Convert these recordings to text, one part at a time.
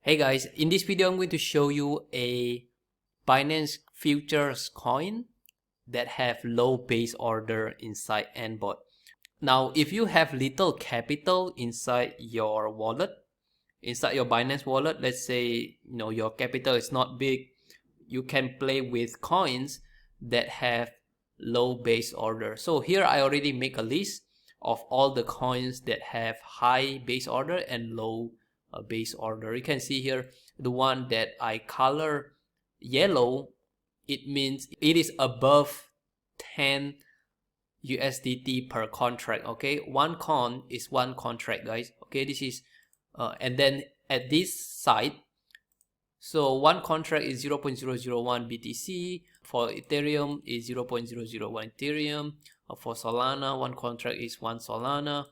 Hey guys, in this video I'm going to show you a Binance Futures coin that have low base order inside AntBot. Now, if you have little capital inside your wallet, inside your Binance wallet, let's say your capital is not big, you can play with coins that have low base order. So here I already make a list of all the coins that have high base order and low base order. You can see here the one that I color yellow, it means it is above 10 USDT per contract. Okay, one coin is one contract, guys. Okay, this is and then at this side, so one contract is 0.001 BTC. For Ethereum is 0.001 Ethereum. For Solana, one contract is one Solana.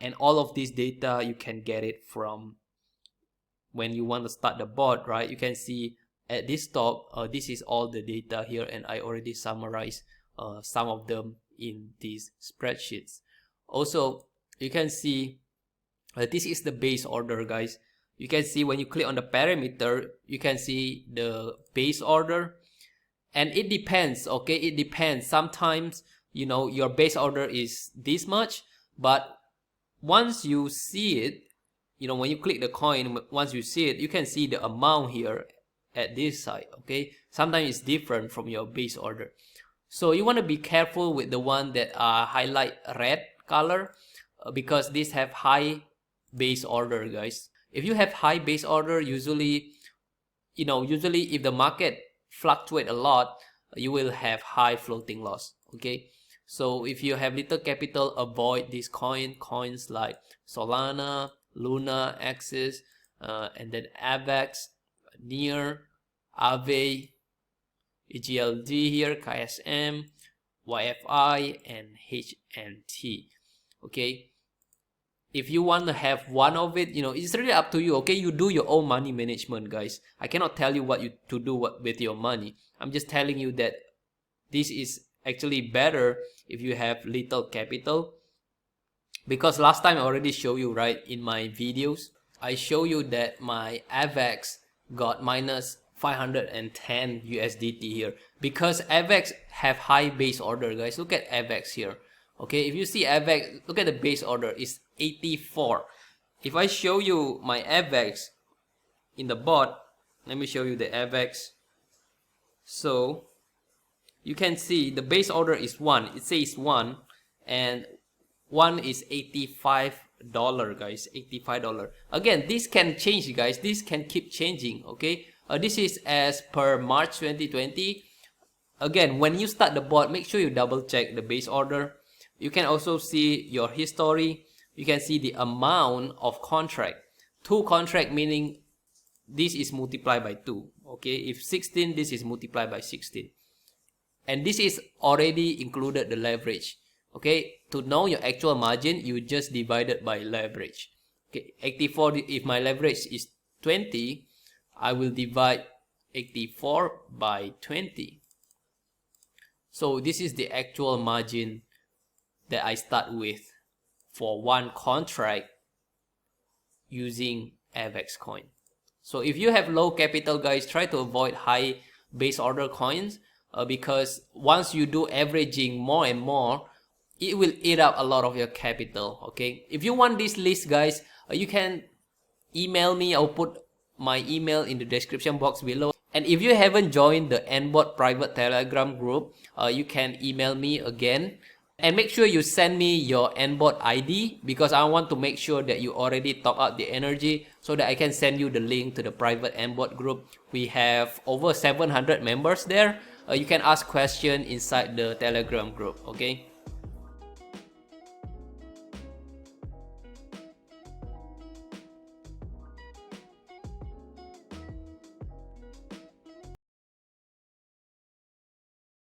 And all of this data you can get it from when you want to start the bot, right? You can see at this top, this is all the data here, and I already summarized some of them in these spreadsheets. Also, you can see this is the base order, guys. You can see when you click on the parameter, you can see the base order, and it depends. Okay, it depends. Sometimes your base order is this much, but once you see it, when you click the coin, once you see it, you can see the amount here at this side. Okay, sometimes it's different from your base order, so you want to be careful with the one that highlight red color because these have high base order, guys. If you have high base order, usually if the market fluctuate a lot, you will have high floating loss. Okay, so if you have little capital, avoid these coins like Solana, Luna, Axis, and then AVAX, Near, Aave, EGLD here, KSM, YFI, and HNT. Okay, if you want to have one of it, it's really up to you. Okay, you do your own money management, guys. I cannot tell you what to do with your money. I'm just telling you that this is actually better if you have little capital, because last time I already showed you, right, in my videos I show you that my AVAX got minus 510 USDT here because AVAX have high base order, guys. Look at AVAX here. Okay, if you see AVAX, look at the base order is 84. If I show you my AVAX in the bot, let me show you the AVAX. So you can see the base order is 1. It says 1, and 1 is $85, guys. $85. Again, this can change, guys. This can keep changing. Okay, this is as per March 2020. Again, when you start the bot, make sure you double check the base order. You can also see your history. You can see the amount of contract. 2 contract meaning this is multiplied by 2. Okay, if 16, this is multiplied by 16. And this is already included the leverage. Okay, to know your actual margin, you just divide it by leverage. Okay, 84, if my leverage is 20, I will divide 84 by 20. So this is the actual margin that I start with for one contract using AVAX coin. So if you have low capital, guys, try to avoid high base order coins because once you do averaging more and more, it will eat up a lot of your capital. Okay, if you want this list, guys, you can email me. I'll put my email in the description box below. And if you haven't joined the AntBot private Telegram group, you can email me again. And make sure you send me your AntBot ID because I want to make sure that you already top up the energy so that I can send you the link to the private AntBot group. We have over 700 members there. You can ask questions inside the Telegram group. Okay.